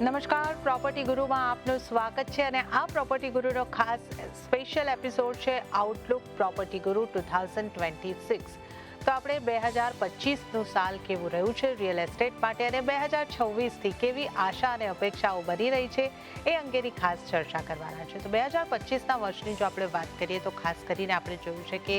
નમસ્કાર, પ્રોપર્ટી ગુરુમાં આપનું સ્વાગત છે અને આ પ્રોપર્ટી ગુરુનો ખાસ સ્પેશિયલ એપિસોડ છે આઉટલુક પ્રોપર્ટી ગુરુ 2026. તો આપણે 2025નું સાલ કેવું રહ્યું છે રિયલ એસ્ટેટ માટે અને 2026થી કેવી આશા અને અપેક્ષાઓ બની રહી છે એ અંગેની ખાસ ચર્ચા કરવાના છે. તો 2025ના વર્ષની જો આપણે વાત કરીએ તો ખાસ કરીને આપણે જોયું છે કે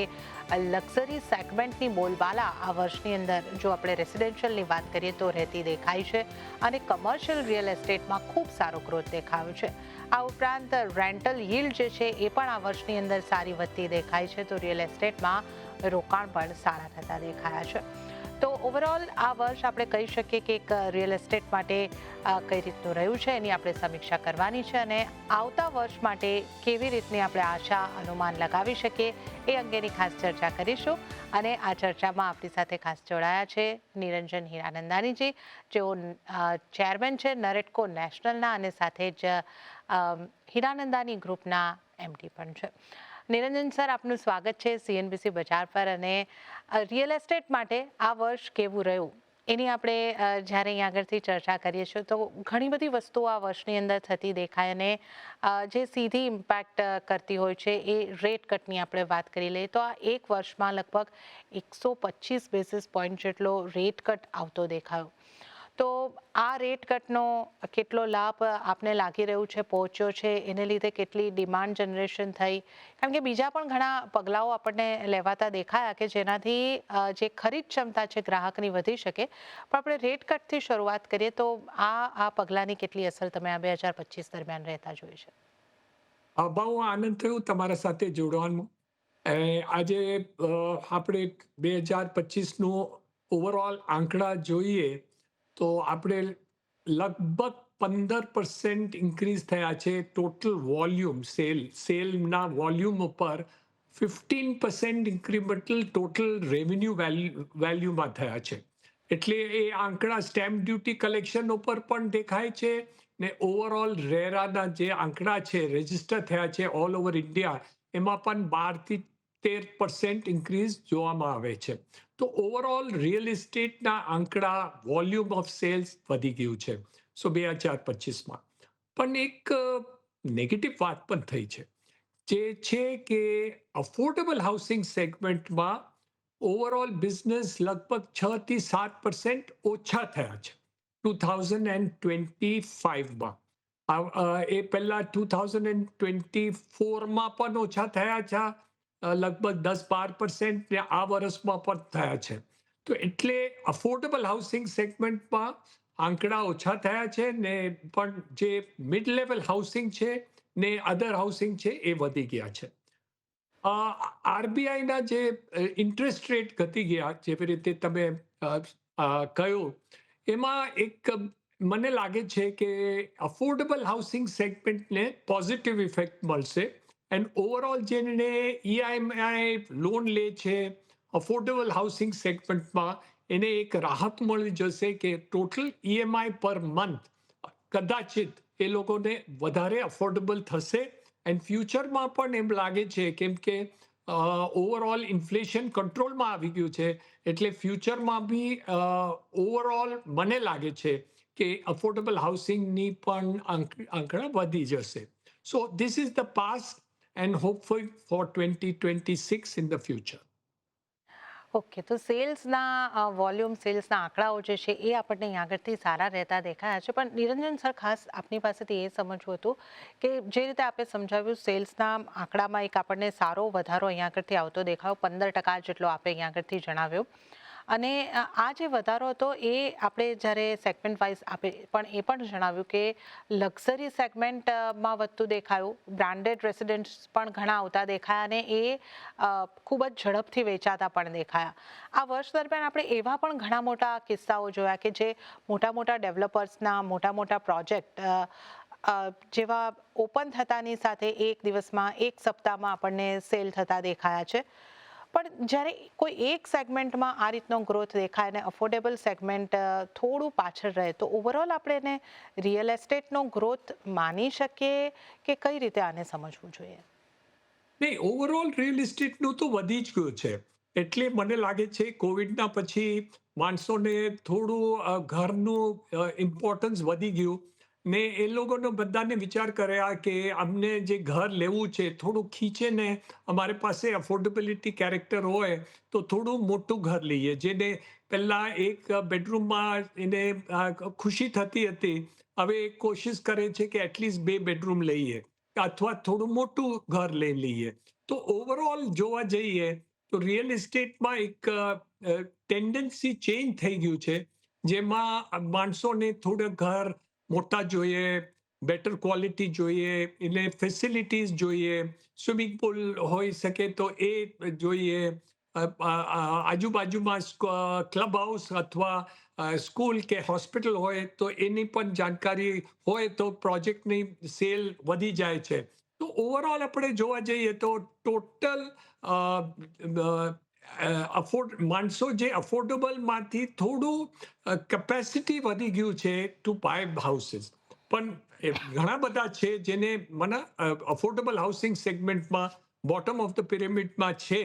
લક્ઝરી સેગમેન્ટની બોલબાલા આ વર્ષની અંદર જો આપણે રેસિડેન્શિયલની વાત કરીએ તો રહેતી દેખાય છે અને કમર્શિયલ રિયલ એસ્ટેટમાં ખૂબ સારો ગ્રોથ દેખાયો છે. આ ઉપરાંત રેન્ટલ યીલ્ડ જે છે એ પણ આ વર્ષની અંદર સારી વધતી દેખાય છે. તો રિયલ એસ્ટેટમાં રોકાણ પણ સારા થતા દેખાયા છે. તો ઓવરઓલ આ વર્ષ આપણે કહી શકીએ કે એક રિયલ એસ્ટેટ માટે કઈ રીતનું રહ્યું છે એની આપણે સમીક્ષા કરવાની છે અને આવતા વર્ષ માટે કેવી રીતની આપણે આશા અનુમાન લગાવી શકીએ એ અંગેની ખાસ ચર્ચા કરીશું. અને આ ચર્ચામાં આપણી સાથે ખાસ જોડાયા છે નિરંજન હીરાનંદાનીજી, જેઓ ચેરમેન છે નરેટકો નેશનલના અને સાથે જ હીરાનંદાની ગ્રુપના એમડી પણ છે. નિરંજન સર, આપનું સ્વાગત છે સીએનબીસી બજાર પર. અને રિયલ એસ્ટેટ માટે આ વર્ષ કેવું રહ્યું એની આપણે જ્યારે અહીં આગળથી ચર્ચા કરીએ છીએ તો ઘણી બધી વસ્તુઓ આ વર્ષની અંદર થતી દેખાય અને જે સીધી ઇમ્પેક્ટ કરતી હોય છે એ રેટ કટની આપણે વાત કરી લઈએ તો આ એક વર્ષમાં લગભગ 125 બેસિસ પોઈન્ટ જેટલો રેટ કટ આવતો દેખાયો. તો આ રેટ કટનો કેટલો લાભ આપને લાગી રહ્યું છે, પહોંચ્યો છે, એને લીધે કેટલી ડિમાન્ડ જનરેશન થઈ? કારણ કે બીજા પણ ઘણા પગલાઓ આપણને લેવાતા દેખાયા કે જેનાથી જે ખરીદ ક્ષમતા છે ગ્રાહકની વધી શકે. પણ આપણે રેટ કટથી શરૂઆત કરીએ તો આ પગલાંની કેટલી અસર તમે આ 2025 દરમિયાન રહેતા જોઈ છે? બહુ આનંદ થયો તમારા સાથે જોડવાનું. આજે આપણે 2025નું ઓવરઓલ આંકડા જોઈએ તો આપણે લગભગ 15% ઇન્ક્રીઝ થયા છે ટોટલ વોલ્યુમ સેલના વોલ્યુમ ઉપર. 15% ઇન્ક્રીમેન્ટલ ટોટલ રેવન્યુ વેલ્યુમાં થયા છે. એટલે એ આંકડા સ્ટેમ્પ ડ્યુટી કલેક્શન ઉપર પણ દેખાય છે ને ઓવરઓલ રેરાના જે આંકડા છે રજીસ્ટર થયા છે ઓલ ઓવર ઇન્ડિયા એમાં પણ 12% ઇન્ક્રીઝ જોવામાં આવે છે. તો ઓવરઓલ રિયલ એસ્ટેટના આંકડા વોલ્યુમ ઓફ સેલ્સ વધી ગયું છે 2025માં. પણ એક નેગેટિવ વાત પણ થઈ છે જે છે કે અફોર્ડેબલ હાઉસિંગ સેગમેન્ટમાં ઓવરઓલ બિઝનેસ લગભગ 6-7% ઓછા થયા છે 2025માં. એ પહેલા 2024માં પણ ઓછા થયા છે લગભગ 10-12% ને આ વર્ષમાં પણ થયા છે. તો એટલે અફોર્ડેબલ હાઉસિંગ સેગમેન્ટમાં આંકડા ઓછા થયા છે ને પણ જે મિડ લેવલ હાઉસિંગ છે ને અધર હાઉસિંગ છે એ વધી ગયા છે. આરબીઆઈના જે ઇન્ટરેસ્ટ રેટ ઘટી ગયા જેવી રીતે તમે કહ્યું એમાં એક મને લાગે છે કે અફોર્ડેબલ હાઉસિંગ સેગમેન્ટને પોઝિટિવ ઇફેક્ટ મળશે એન્ડ ઓવરઓલ જેને ઈએમઆઈ લોન લે છે અફોર્ડેબલ હાઉસિંગ સેગમેન્ટમાં એને એક રાહત મળી જશે કે ટોટલ ઈએમઆઈ પર મંથ કદાચિત એ લોકોને વધારે અફોર્ડેબલ થશે. એન્ડ ફ્યુચરમાં પણ એમ લાગે છે કેમ કે ઓવરઓલ ઇન્ફ્લેશન કંટ્રોલમાં આવી ગયું છે એટલે ફ્યુચરમાં બી ઓવરઓલ મને લાગે છે કે અફોર્ડેબલ હાઉસિંગની પણ આંકડા વધી જશે. So this is the past and hopeful for 2026 in the future. Okay, તો સેલ્સના વોલ્યુમ, સેલ્સના આંકડાઓ જે છે એ આપણને અહીં આગળથી સારા રહેતા દેખાયા છે. પણ નિરંજન સર, ખાસ આપની પાસેથી એ સમજવું હતું કે જે રીતે આપણે સમજાવ્યું સેલ્સના આંકડામાં એક આપણને સારો વધારો અહીં આગળથી આવતો દેખાયો, 15% જેટલો આપણે અહીં આગળથી જણાવ્યો. અને આ જે વધારો હતો એ આપણે જ્યારે સેગમેન્ટ વાઇઝ આપણે પણ એ પણ જણાવ્યું કે લક્ઝરી સેગમેન્ટમાં વધતું દેખાયું, બ્રાન્ડેડ રેસિડેન્ટ્સ પણ ઘણા આવતા દેખાયા અને એ ખૂબ જ ઝડપથી વેચાતા પણ દેખાયા. આ વર્ષ દરમિયાન આપણે એવા પણ ઘણા મોટા કિસ્સાઓ જોયા કે જે મોટા મોટા ડેવલપર્સના મોટા મોટા પ્રોજેક્ટ જેવા ઓપન થતાની સાથે એક દિવસમાં, એક સપ્તાહમાં આપણને સેલ થતા દેખાયા છે. પણ જ્યારે કોઈ એક સેગમેન્ટમાં આ રીતનો ગ્રોથ દેખાય અને અફોર્ડેબલ સેગમેન્ટ થોડું પાછળ રહે તો ઓવરઓલ આપણે એને રિયલ એસ્ટેટનો ગ્રોથ માની શકીએ કે કઈ રીતે આને સમજવું જોઈએ? નહીં, ઓવરઓલ રિયલ એસ્ટેટનું તો વધી જ ગયું છે. એટલે મને લાગે છે કોવિડના પછી માણસોને થોડું ઘરનું ઇમ્પોર્ટન્સ વધી ગયું ને એ લોકોનો બધાને વિચાર કર્યા કે અમને જે ઘર લેવું છે થોડું ખીચે ને અમારે પાસે અફોર્ડેબિલિટી કેરેક્ટર હોય તો થોડું મોટું ઘર લઈએ, જેને પહેલા એક બેડરૂમમાં એને ખુશી થતી હતી, હવે એ કોશિશ કરે છે કે એટલીસ્ટ 2 બેડરૂમ લઈએ અથવા થોડું મોટું ઘર લઈ લઈએ. તો ઓવરઓલ જોવા જઈએ તો રિયલ એસ્ટેટમાં એક ટેન્ડન્સી ચેન્જ થઈ ગયું છે, જેમાં માણસોને થોડું ઘર મોટા જોઈએ, બેટર ક્વોલિટી જોઈએ, એટલે ફેસિલિટીઝ જોઈએ, સ્વિમિંગ પુલ હોઈ શકે તો એ જોઈએ, આજુબાજુમાં ક્લબ હાઉસ અથવા સ્કૂલ કે હોસ્પિટલ હોય તો એની પણ જાણકારી હોય તો પ્રોજેક્ટની સેલ વધી જાય છે. તો ઓવરઓલ આપણે જોવા જઈએ તો ટોટલ માણસો જે અફોર્ડેબલમાંથી થોડું કેપેસિટી વધી ગયું છે ટુ બાય હાઉસીસ. પણ ઘણા બધા છે જેને મને અફોર્ડેબલ હાઉસિંગ સેગમેન્ટમાં બોટમ ઓફ ધ પિરામિડમાં છે,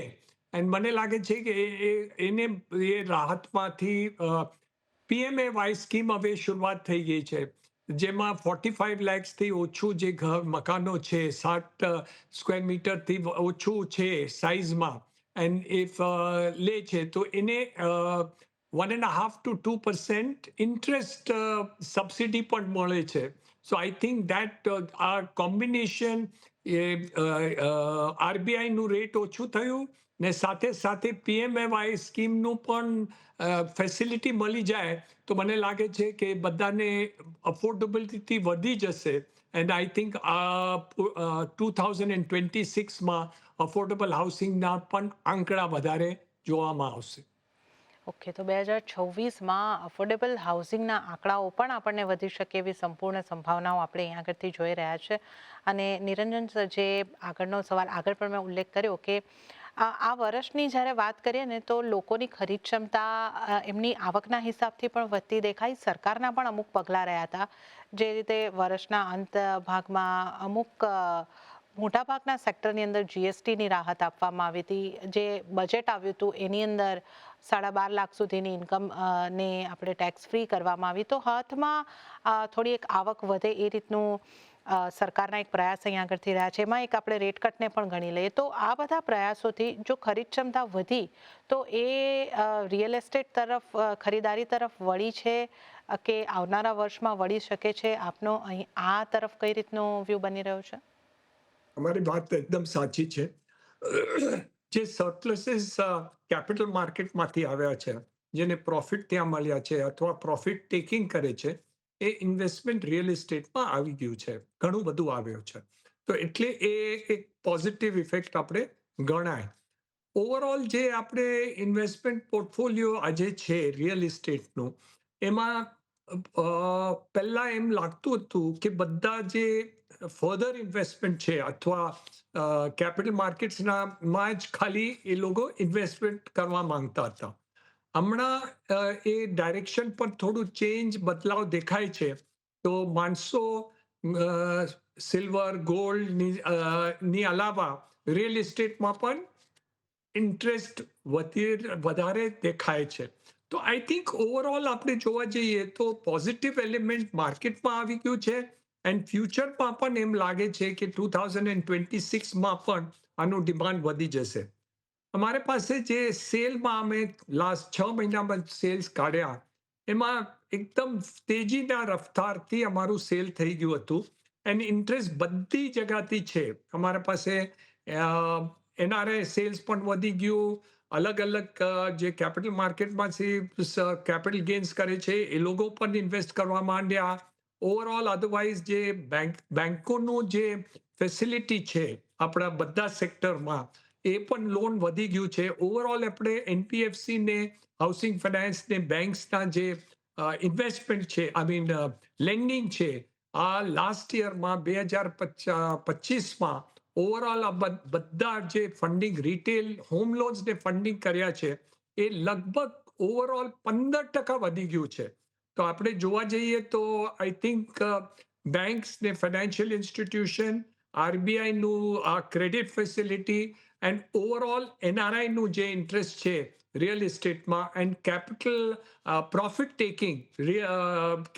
અને મને લાગે છે કે એને એ રાહતમાંથી પીએમએવાય સ્કીમ હવે શરૂઆત થઈ ગઈ છે, જેમાં 45 લાખથી ઓછું જે મકાનો છે, 60 સ્ક્વેર મીટરથી ઓછું છે સાઇઝમાં, એન્ડ ઇફ લે છે તો એને 1.5 to 2% ઇન્ટરેસ્ટ સબસિડી પણ મળે છે. સો આઈ થિંક દેટ આ કોમ્બિનેશન આરબીઆઈનું રેટ ઓછું થયું ને સાથે સાથે પીએમએવાય સ્કીમનું પણ ફેસિલિટી મળી જાય તો મને લાગે છે કે બધાને અફોર્ડેબિલિટી વધી જશે. એન્ડ આઈ થિંક 2026માં અફોર્ડેબલ હાઉસિંગના પણ આંકડા વધારે જોવામાં આવશે. ઓકે, તો 2026માં અફોર્ડેબલ હાઉસિંગના આંકડાઓ પણ આપણને વધી શકે એવી સંપૂર્ણ સંભાવનાઓ આપણે અહીંયા આગળથી જોઈ રહ્યા છે. અને નિરંજન સર, જે આગળનો સવાલ આગળ પણ મેં ઉલ્લેખ કર્યો કે આ વર્ષની જ્યારે વાત કરીએ ને તો લોકોની ખરીદ ક્ષમતા એમની આવકના હિસાબથી પણ વધતી દેખાય. સરકારના પણ અમુક પગલાં રહ્યા હતા, જે રીતે વર્ષના અંત ભાગમાં અમુક મોટાભાગના સેક્ટરની અંદર જીએસટીની રાહત આપવામાં આવી હતી. જે બજેટ આવ્યું હતું એની અંદર 12.5 લાખ સુધીની ઇન્કમ ને આપણે ટેક્સ ફ્રી કરવામાં આવી. તો હાથમાં થોડી એક આવક વધે એ રીતનું સરકારના એક પ્રયાસ અહીંયા આગળથી રહ્યા છે. એમાં એક આપણે રેટ કટને પણ ગણી લઈએ તો આ બધા પ્રયાસોથી જો ખરીદ ક્ષમતા વધી તો એ રિયલ એસ્ટેટ તરફ, ખરીદારી તરફ વળી છે કે આવનારા વર્ષમાં વળી શકે છે? આપનો અહીં આ તરફ કઈ રીતનો વ્યૂ બની રહ્યો છે? અમારી વાત એકદમ સાચી છે. જે સરપ્લસીસ કેપિટલ માર્કેટમાંથી આવ્યા છે, જેને પ્રોફિટ ત્યાં મળ્યા છે અથવા પ્રોફિટ ટેકિંગ કરે છે, એ ઇન્વેસ્ટમેન્ટ રિયલ એસ્ટેટમાં આવી ગયું છે, ઘણું બધું આવ્યું છે. તો એટલે એ એક પોઝિટિવ ઇફેક્ટ આપણે ગણાય. ઓવરઓલ જે આપણે ઇન્વેસ્ટમેન્ટ પોર્ટફોલિયો આજે છે રિયલ એસ્ટેટનું, એમાં પહેલા એમ લાગતું હતું કે બધા જે ફર્ધર ઇન્વેસ્ટમેન્ટ છે અથવા કેપિટલ માર્કેટ્સમાં જ ખાલી એ લોકો ઇન્વેસ્ટમેન્ટ કરવા માંગતા હતા. હમણાં એ ડાયરેક્શન પર થોડું ચેન્જ, બદલાવ દેખાય છે. તો માણસો સિલ્વર, ગોલ્ડની અલાવા રિયલ એસ્ટેટમાં પણ ઇન્ટરેસ્ટ વધારે દેખાય છે. તો આઈ થિંક ઓવરઓલ આપણે જોવા જઈએ તો પોઝિટિવ એલિમેન્ટ માર્કેટમાં આવી ગયું છે, એન્ડ ફ્યુચરમાં પણ એમ લાગે છે કે 2026માં પણ આનું ડિમાન્ડ વધી જશે. અમારી પાસે જે સેલમાં અમે લાસ્ટ 6 મહિનામાં સેલ્સ કાઢ્યા, એમાં એકદમ તેજીના રફતારથી અમારું સેલ થઈ ગયું હતું, એન્ડ ઇન્ટરેસ્ટ બધી જગાથી છે. અમારા પાસે એનઆરઆઈ સેલ્સ પણ વધી ગયું, અલગ અલગ જે કેપિટલ માર્કેટમાંથી કેપિટલ ગેઇન્સ કરે છે એ લોકો પણ ઇન્વેસ્ટ કરવા માંડ્યા. ઓવરઓલ અધરવાઇઝ જે બેંકોનું જે ફેસિલિટી છે આપણા બધા સેક્ટરમાં, એ પણ લોન વધી ગયું છે. ઓવરઓલ આપણે એનપીએફસી ને હાઉસિંગ ફાઇનાન્સ ને બેંક્સના જે ઇન્વેસ્ટમેન્ટ છે, આઈ મીન લેન્ડિંગ છે, આ લાસ્ટ યરમાં 2025માં ઓવરઓલ આ બધા જે ફંડિંગ, રિટેલ હોમ લોન્સને ફંડિંગ કર્યા છે, એ લગભગ ઓવરઓલ 15% વધી ગયું છે. તો આપણે જોવા જઈએ તો આઈ થિંક બેંક્સ ને ફાઇનાન્શિયલ ઇન્સ્ટિટ્યુશન, આરબીઆઈનું આ ક્રેડિટ ફેસિલિટી, એન્ડ ઓવરઓલ એનઆરઆઈનું જે ઇન્ટરેસ્ટ છે રિયલ એસ્ટેટમાં, and capital profit taking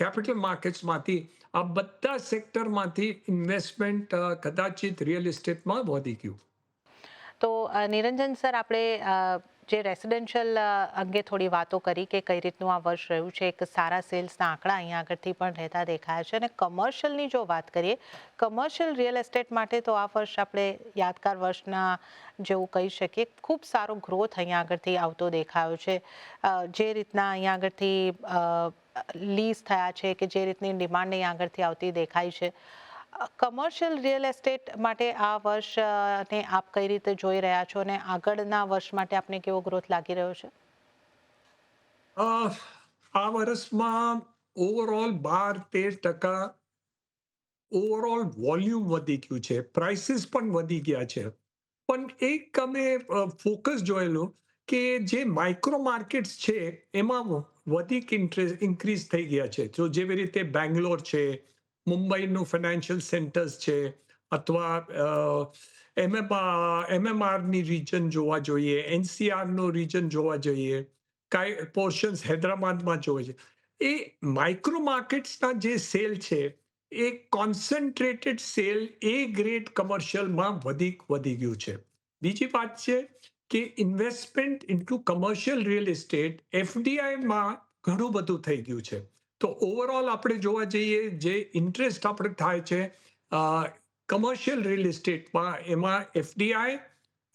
capital માર્કેટ્સમાંથી, આ બધા સેક્ટરમાંથી ઇન્વેસ્ટમેન્ટ કદાચિત રિયલ એસ્ટેટમાં વધી ગયું. તો નિરંજન સર, આપણે જે રેસિડેન્શિયલ અંગે થોડી વાતો કરી કે કઈ રીતનું આ વર્ષ રહ્યું છે, એક સારા સેલ્સના આંકડા અહીંયા આગળથી પણ રહેતા દેખાયા છે. અને કમર્શિયલની જો વાત કરીએ, કમર્શિયલ રિયલ એસ્ટેટ માટે તો આ વર્ષ આપણે યાદગાર વર્ષના જેવું કહી શકીએ. ખૂબ સારો ગ્રોથ અહીંયા આગળથી આવતો દેખાયો છે. જે રીતના અહીંયા આગળથી લીઝ થયા છે કે જે રીતની ડિમાન્ડ અહીંયા આગળથી આવતી દેખાય છે, કમર્શિયલ રિયલ એસ્ટેટ માટે આ વર્ષને આપ કઈ રીતે જોઈ રહ્યા છો અને આગળના વર્ષ માટે આપને કેવો ગ્રોથ લાગી રહ્યો છે? આ વર્ષમાં ઓવરઓલ 12-13% ઓવરઓલ વોલ્યુમ વધી ગયું છે, પ્રાઇસીસ પણ વધી ગયા છે. પણ એક અમે ફોકસ જોયેલું કે જે માઇક્રો માર્કેટ્સ છે એમાં વધીક ઇન્ક્રીઝ થઈ ગયા છે. તો જેવી રીતે બેંગ્લોર છે, મુંબઈનું ફાઇનાન્શિયલ સેન્ટર્સ છે, અથવા એમએમઆરની રીજન જોવા જોઈએ, એનસીઆરનું રીજન જોવા જોઈએ, કાંઈ પોર્શન્સ હૈદરાબાદમાં જોવા જોઈએ. એ માઇક્રો માર્કેટ્સના જે સેલ છે એ કોન્સન્ટ્રેટેડ સેલ એ ગ્રેડ કમર્શિયલમાં વધી ગયું છે. બીજી વાત છે કે investment into commercial real estate એફડીઆઈમાં ઘણું બધું થઈ ગયું છે. તો ઓવરઓલ આપણે જોવા જઈએ, જે ઇન્ટરેસ્ટ આપણે થાય છે કમર્શિયલ રિયલ એસ્ટેટમાં, એમાં એફડીઆઈ,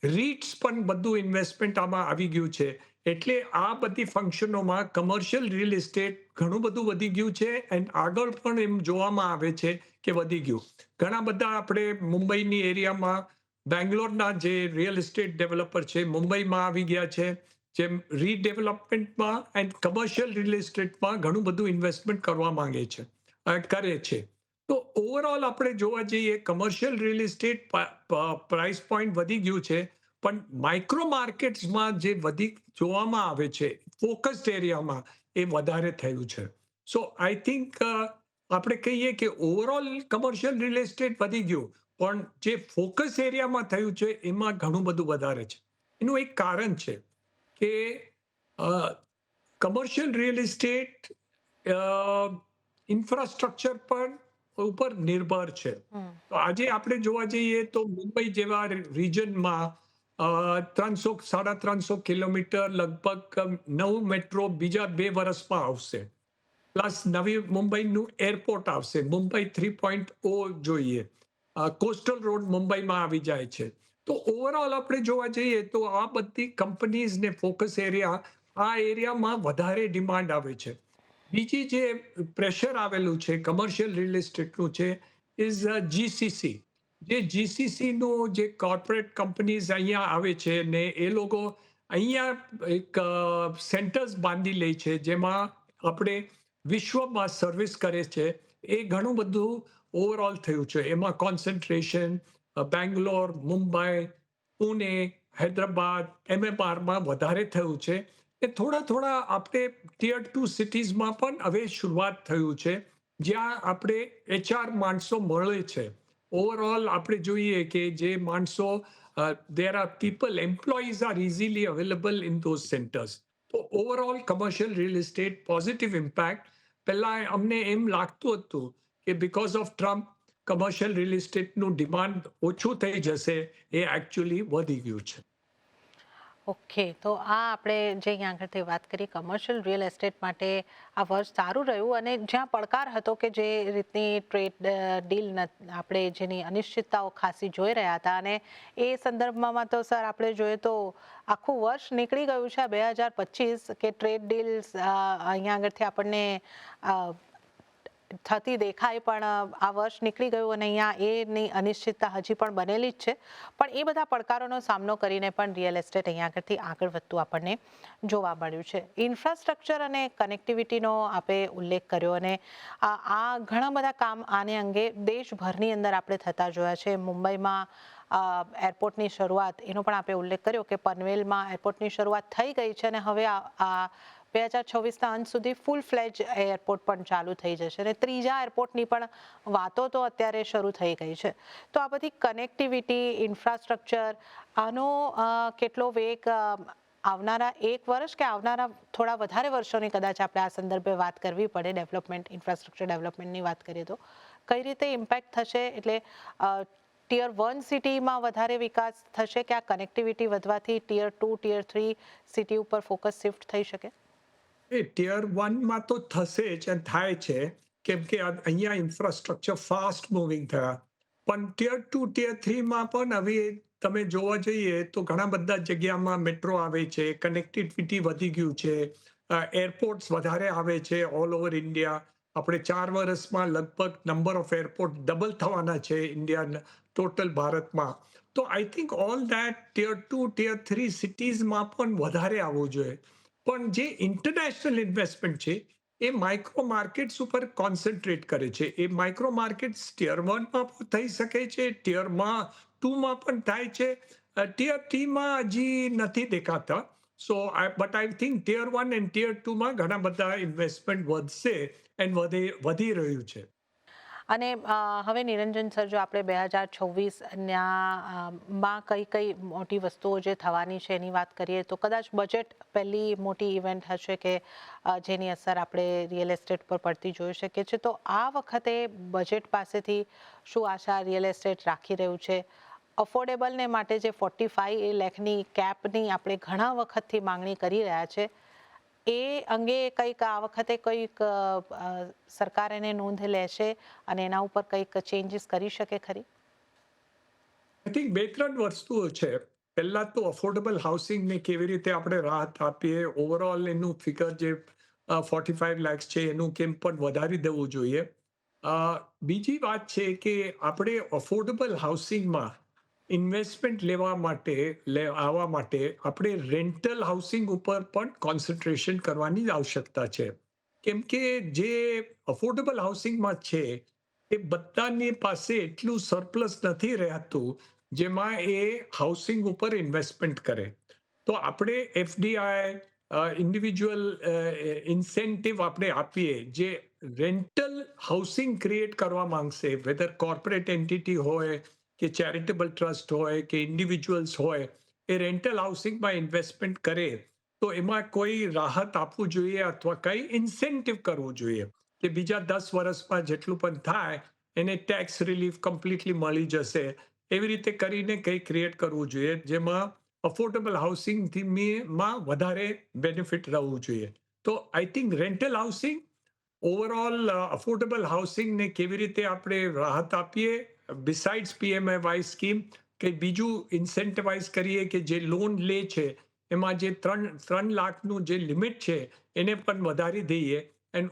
રીટ્સ પણ બધું ઇન્વેસ્ટમેન્ટ આમાં આવી ગયું છે. એટલે આ બધી ફંક્શનોમાં કમર્શિયલ રિયલ એસ્ટેટ ઘણું બધું વધી ગયું છે એન્ડ આગળ પણ એમ જોવામાં આવે છે કે વધી ગયું. ઘણા બધા આપણે મુંબઈની એરિયામાં બેંગ્લોરના જે રિયલ એસ્ટેટ ડેવલપર છે મુંબઈમાં આવી ગયા છે, જેમ રીડેવલપમેન્ટમાં એન્ડ કમર્શિયલ રિયલ એસ્ટેટમાં ઘણું બધું ઇન્વેસ્ટમેન્ટ કરવા માંગે છે, કરે છે. તો ઓવરઓલ આપણે જોવા જઈએ commercial real estate price point વધી ગયું છે, પણ માઇક્રો માર્કેટ્સમાં જે વધી જોવામાં આવે છે ફોકસ્ડ એરિયામાં એ વધારે થયું છે. સો આઈ થિંક આપણે કહીએ કે ઓવરઓલ કમર્શિયલ રિયલ એસ્ટેટ વધી ગયું, પણ જે ફોકસ એરિયામાં થયું છે એમાં ઘણું બધું વધારે છે. એનું એક કારણ છે કે કમર્શિયલ રિયલ એસ્ટેટ ઇન્ફ્રાસ્ટ્રક્ચર પર ઉપર નિર્ભર છે. તો આજે આપણે જોવા જઈએ તો મુંબઈ જેવા રિજનમાં 300-350 કિલોમીટર લગભગ નવું મેટ્રો બીજા 2 વર્ષમાં આવશે, પ્લસ નવી મુંબઈનું એરપોર્ટ આવશે, મુંબઈ 3.0 જોઈએ, કોસ્ટલ રોડ મુંબઈમાં આવી જાય છે. તો ઓવરઓલ આપણે જોવા જઈએ તો આ બધી કંપનીઝ ને ફોકસ એરિયા, આ એરિયામાં વધારે ડિમાન્ડ આવે છે. બીજી જે પ્રેશર આવેલું છે કમર્શિયલ રિયલ એસ્ટેટનું છે ઇઝ જીસીસી. જે જીસીસીનું જે કોર્પોરેટ કંપનીઝ અહીંયા આવે છે ને એ લોકો અહીંયા એક સેન્ટર્સ બાંધી લે છે જેમાં આપણે વિશ્વમાં સર્વિસ કરે છે. એ ઘણું બધું ઓવરઓલ થયું છે. એમાં કોન્સન્ટ્રેશન બેંગ્લોર, મુંબઈ, પુણે, હૈદરાબાદ, એમએમઆરમાં વધારે થયું છે. એ થોડા આપણે ટિયર 2 સિટીઝમાં પણ હવે શરૂઆત થયું છે, જ્યાં આપણે એચઆર માણસો મળે છે. ઓવરઓલ આપણે જોઈએ કે જે માણસો there are people, employees are easily available in those centers. તો overall commercial real estate positive impact. પહેલા અમને એમ લાગતું હતું કે because of Trump commercial real એસ્ટેટનું ડિમાન્ડ ઓછું થઈ જશે, એ એકચ્યુઅલી વધી ગયું છે. ઓકે, તો આ આપણે જે અહીંયા આગળથી વાત કરી કમર્શિયલ રિયલ એસ્ટેટ માટે આ વર્ષ સારું રહ્યું, અને જ્યાં પડકાર હતો કે જે રીતની ટ્રેડ ડીલ આપણે જેની અનિશ્ચિતતાઓ ખાસી જોઈ રહ્યા હતા, અને એ સંદર્ભમાં તો સર આપણે જોઈએ તો આખું વર્ષ નીકળી ગયું છે 2025 કે ટ્રેડ ડીલ્સ અહીંયા આગળથી આપણને થતી દેખાય, પણ આ વર્ષ નીકળી ગયું અને અહીંયા એની અનિશ્ચિતતા હજી પણ બનેલી જ છે. પણ એ બધા પડકારોનો સામનો કરીને પણ રિયલ એસ્ટેટ અહીંયા આગળથી આગળ વધતું આપણને જોવા મળ્યું છે. ઇન્ફ્રાસ્ટ્રક્ચર અને કનેક્ટિવિટીનો આપે ઉલ્લેખ કર્યો, અને આ ઘણા બધા કામ આને અંગે દેશભરની અંદર આપણે થતા જોયા છે. મુંબઈમાં એરપોર્ટની શરૂઆત, એનો પણ આપણે ઉલ્લેખ કર્યો કે પનવેલમાં એરપોર્ટની શરૂઆત થઈ ગઈ છે, અને હવે આ 2026ના અંત સુધી ફૂલ ફ્લેજ એરપોર્ટ પણ ચાલુ થઈ જશે, અને ત્રીજા એરપોર્ટની પણ વાતો તો અત્યારે શરૂ થઈ ગઈ છે. તો આ બધી કનેક્ટિવિટી, ઇન્ફ્રાસ્ટ્રક્ચર, આનો કેટલો વેગ આવનારા 1 વર્ષ કે આવનારા થોડા વધારે વર્ષોની કદાચ આપણે આ સંદર્ભે વાત કરવી પડે, ડેવલપમેન્ટ, ઇન્ફ્રાસ્ટ્રક્ચર ડેવલપમેન્ટની વાત કરીએ તો કઈ રીતે ઇમ્પેક્ટ થશે? એટલે ટિયર 1 સિટીમાં વધારે વિકાસ થશે કે આ કનેક્ટિવિટી વધવાથી ટિયર 2, ટિયર 3 સિટી ઉપર ફોકસ શિફ્ટ થઈ શકે? એ ટિયર વનમાં તો થશે જ અને થાય છે, કેમ કે અહીંયા ઇન્ફ્રાસ્ટ્રક્ચર ફાસ્ટ મૂવિંગ થયા. પણ ટિયર 2, ટિયર 3માં પણ હવે તમે જોવા જઈએ તો ઘણા બધા જગ્યામાં મેટ્રો આવે છે, કનેક્ટિવિટી વધી ગયું છે, એરપોર્ટ્સ વધારે આવે છે ઓલ ઓવર ઇન્ડિયા. આપણે 4 વર્ષમાં લગભગ નંબર ઓફ એરપોર્ટ ડબલ થવાના છે ઇન્ડિયા ટોટલ ભારતમાં. તો I think all that tier 2, tier 3 સિટીઝમાં પણ વધારે આવવું જોઈએ. પણ જે ઇન્ટરનેશનલ ઇન્વેસ્ટમેન્ટ છે એ માઇક્રો માર્કેટ્સ ઉપર કોન્સન્ટ્રેટ કરે છે. એ માઇક્રો માર્કેટ્સ ટિયર 1માં પણ થઈ શકે છે, ટિયરમાં 2માં પણ થાય છે, ટિયર 3માં હજી નથી દેખાતા. So but I think tier 1 and tier 2માં ઘણા બધા ઇન્વેસ્ટમેન્ટ વધશે એન્ડ વધી રહ્યું છે. અને હવે નિરંજન સર, જો આપણે 2026ના માં કઈ કઈ મોટી વસ્તુઓ જે થવાની છે એની વાત કરીએ તો કદાચ બજેટ પહેલી મોટી ઇવેન્ટ હશે કે જેની અસર આપણે રિયલ એસ્ટેટ પર પડતી જોઈ શકીએ છીએ. તો આ વખતે બજેટ પાસેથી શું આશા રિયલ એસ્ટેટ રાખી રહ્યું છે? અફોર્ડેબલને માટે જે 45 લાખની કેપની આપણે ઘણા વખતથી માંગણી કરી રહ્યા છે, એ અંગે કંઈક આ વખતે કંઈક સરકાર એને નોંધ લેશે અને એના ઉપર કંઈક ચેન્જીસ કરી શકે ખરી? આઈ થિંક 2-3 વસ્તુઓ છે. પહેલા તો અફોર્ડેબલ હાઉસિંગને કેવી રીતે આપણે રાહત આપીએ, ઓવરઓલ એનું ફિગર જે 45 લાખ છે એનું કેમ પણ વધારી દેવું જોઈએ. બીજી વાત છે કે આપણે અફોર્ડેબલ હાઉસિંગમાં ઇન્વેસ્ટમેન્ટ આવવા માટે આપણે રેન્ટલ હાઉસિંગ ઉપર પણ કોન્સન્ટ્રેશન કરવાની આવશ્યકતા છે. કેમ કે જે અફોર્ડેબલ હાઉસિંગમાં છે એ બધાની પાસે એટલું સરપ્લસ નથી રહેતું જેમાં એ હાઉસિંગ ઉપર ઇન્વેસ્ટમેન્ટ કરે. તો આપણે એફડીઆઈ, ઇન્ડિવિજ્યુઅલ ઇન્સેન્ટિવ આપણે આપીએ જે રેન્ટલ હાઉસિંગ ક્રિએટ કરવા માંગશે, વેધર કોર્પોરેટ એન્ટિટી હોય કે ચેરિટેબલ ટ્રસ્ટ હોય કે ઇન્ડિવિજ્યુઅલ્સ હોય, એ રેન્ટલ હાઉસિંગમાં ઇન્વેસ્ટમેન્ટ કરે તો એમાં કોઈ રાહત આપવું જોઈએ અથવા કંઈ ઇન્સેન્ટિવ કરવું જોઈએ કે બીજા 10 વર્ષમાં જેટલું પણ થાય એને ટેક્સ રિલીફ કમ્પ્લીટલી મળી જશે. એવી રીતે કરીને કંઈ ક્રિએટ કરવું જોઈએ જેમાં અફોર્ડેબલ હાઉસિંગમાં વધારે બેનિફિટ રહેવું જોઈએ. તો I think rental housing, overall affordable હાઉસિંગને કેવી રીતે આપણે રાહત આપીએ બિસાઇડ્સ પીએમએવાય સ્કીમ, કે બીજું ઇન્સેન્ટિવાઇઝ કરીએ કે જે લોન લે છે એમાં જે 3 લાખનું જે લિમિટ છે એને પણ વધારી દઈએ and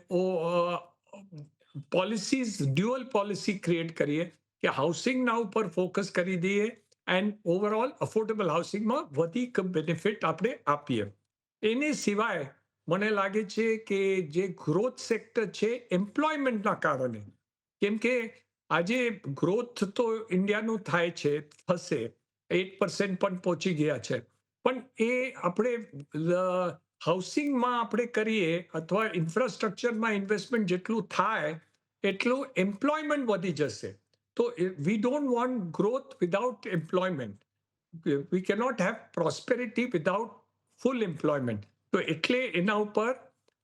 policies, dual policy create કરીએ કે હાઉસિંગના ઉપર ફોકસ કરી દઈએ એન્ડ ઓવરઓલ અફોર્ડેબલ હાઉસિંગમાં વધી બેનિફિટ આપણે આપીએ. એને સિવાય મને લાગે છે કે જે ગ્રોથ સેક્ટર છે એમ્પ્લોયમેન્ટના કારણે, કેમ કે આજે ગ્રોથ તો ઇન્ડિયાનું થાય છે, થશે, 8% પણ પહોંચી ગયા છે, પણ એ આપણે હાઉસિંગમાં આપણે કરીએ અથવા ઇન્ફ્રાસ્ટ્રક્ચરમાં ઇન્વેસ્ટમેન્ટ જેટલું થાય એટલું એમ્પ્લોયમેન્ટ વધી જશે. તો we don't want growth without employment. V cannot have prosperity without full employment. તો એટલે એના ઉપર,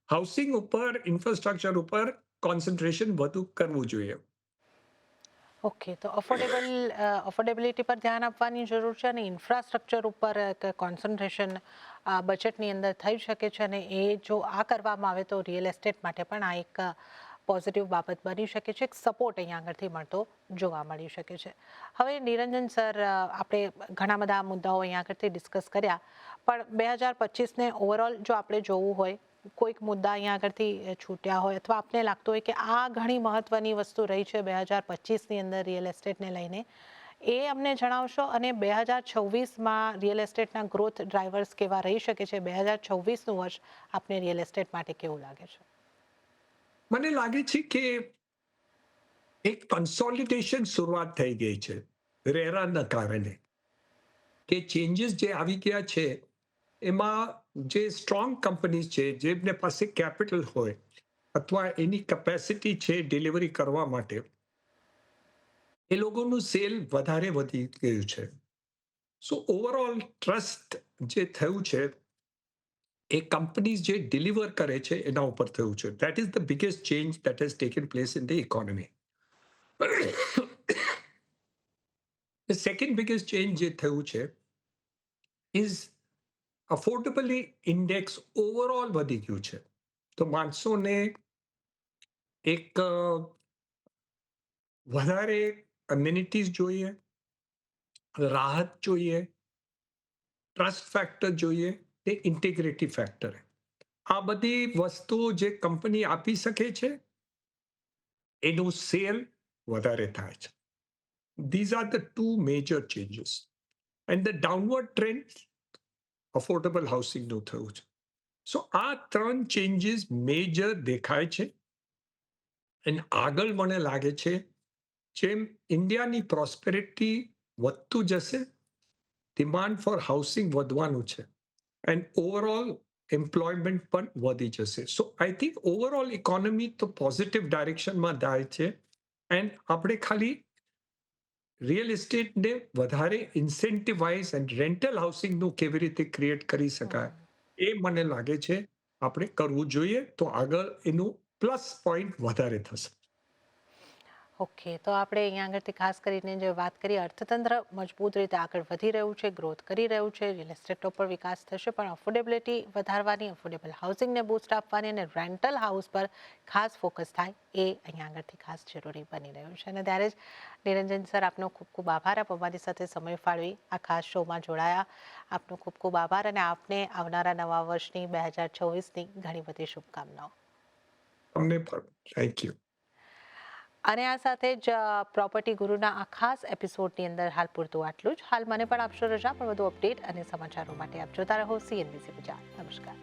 હાઉસિંગ ઉપર, ઇન્ફ્રાસ્ટ્રક્ચર ઉપર કોન્સન્ટ્રેશન વધુ કરવું જોઈએ. ઓકે, તો અફોર્ડેબિલિટી પર ધ્યાન આપવાની જરૂર છે અને ઇન્ફ્રાસ્ટ્રક્ચર ઉપર કોન્સન્ટ્રેશન બજેટની અંદર થઈ શકે છે, અને એ જો આ કરવામાં આવે તો રિયલ એસ્ટેટ માટે પણ આ એક પોઝિટિવ બાબત બની શકે છે, એક સપોર્ટ અહીંયા આગળથી મળતો જોવા મળી શકે છે. હવે નિરંજન સર, આપણે ઘણા બધા મુદ્દાઓ અહીંયા આગળથી ડિસ્કસ કર્યા, પણ 2025ને ઓવરઓલ જો આપણે જોવું હોય, કોઈક મુદ્દા અહીંયા આગળથી છૂટ્યા હોય અથવા આપને લાગતું હોય કે આ ઘણી મહત્વની વસ્તુ રહી છે 2025ની અંદર રિયલ એસ્ટેટને લઈને, એ અમને જણાવશો. અને 2026માં રિયલ એસ્ટેટના ગ્રોથ ડ્રાઈવર્સ કેવા રહી શકે છે? 2026નું વર્ષ આપને રિયલ એસ્ટેટ માટે કેવું લાગે છે? મને લાગે છે કે એક કન્સોલિડેશન શરૂઆત થઈ ગઈ છે રેરાના કારણે, કે ચેન્જીસ જે આવી ગયા છે એમાં જે સ્ટ્રોંગ કંપનીઝ છે જેમને પાસે કેપિટલ હોય અથવા એની કેપેસિટી છે ડિલિવરી કરવા માટે, એ લોકોનું સેલ વધારે વધી ગયું છે. સો ઓવરઓલ ટ્રસ્ટ જે થયું છે એ કંપનીઝ જે ડિલિવર કરે છે એના ઉપર થયું છે. That is the biggest change that has taken place in the economy. The second biggest change જે થયું છે ઇઝ અફોર્ડેબલી ઇન્ડેક્સ ઓવરઓલ વધી ગયું છે. તો માણસોને એક વધારે અમ્યુનિટીઝ જોઈએ, રાહત જોઈએ, ટ્રસ્ટ ફેક્ટર જોઈએ, તે ઇન્ટિગ્રિટી ફેક્ટર. આ બધી વસ્તુઓ જે કંપની આપી શકે છે એનું સેલ વધારે થાય છે. These are the two major changes. And the downward trend affordable હાઉસિંગનું થયું છે. સો આ ત્રણ ચેન્જીસ મેજર દેખાય છે. અને આગળ મને લાગે છે જેમ ઇન્ડિયાની પ્રોસ્પેરિટી વધતું જશે, ડિમાન્ડ ફોર હાઉસિંગ વધવાનું છે એન્ડ ઓવરઓલ એમ્પ્લોયમેન્ટ પણ વધી જશે. સો આઈ થિંક ઓવરઓલ ઇકોનોમી તો પોઝિટિવ ડાયરેક્શનમાં જાય છે. એન્ડ આપણે ખાલી રિયલ એસ્ટેટને વધારે ઇન્સેન્ટિવાઇઝ એન્ડ રેન્ટલ હાઉસિંગનું કેવી રીતે ક્રિએટ કરી શકાય એ મને લાગે છે આપણે કરવું જોઈએ, તો આગળ એનું પ્લસ પોઈન્ટ વધારે થશે. ઓકે, તો આપણે અહીંયા આગળથી ખાસ કરીને જે વાત કરી, અર્થતંત્ર મજબૂત રીતે આગળ વધી રહ્યું છે, ગ્રોથ કરી રહ્યું છે, રિયલ એસ્ટેટનો પણ વિકાસ થશે, પણ અફોર્ડેબિલિટી વધારવાની, અફોર્ડેબલ હાઉસિંગને બૂસ્ટ આપવાની અને રેન્ટલ હાઉસ પર ખાસ ફોકસ થાય એ અહીંયા આગળથી ખાસ જરૂરી બની રહ્યું છે. અને ત્યારે જ નિરંજન સર, આપનો ખૂબ ખૂબ આભાર. આપ અમારી સાથે સમય ફાળવી આ ખાસ શોમાં જોડાયા. આપનો ખૂબ ખૂબ આભાર અને આપને આવનારા નવા વર્ષની 2024ની ઘણી બધી શુભકામનાઓ. તમને પણ થેન્ક યુ. અને આ સાથે જ પ્રોપર્ટી ગુરુના આ ખાસ એપિસોડની અંદર હાલ પૂરતું આટલું જ. હાલ મને પણ આપશો રજા, પણ વધુ અપડેટ અને સમાચારો માટે આપ જોતા રહો CNBC ગુજરાત. નમસ્કાર.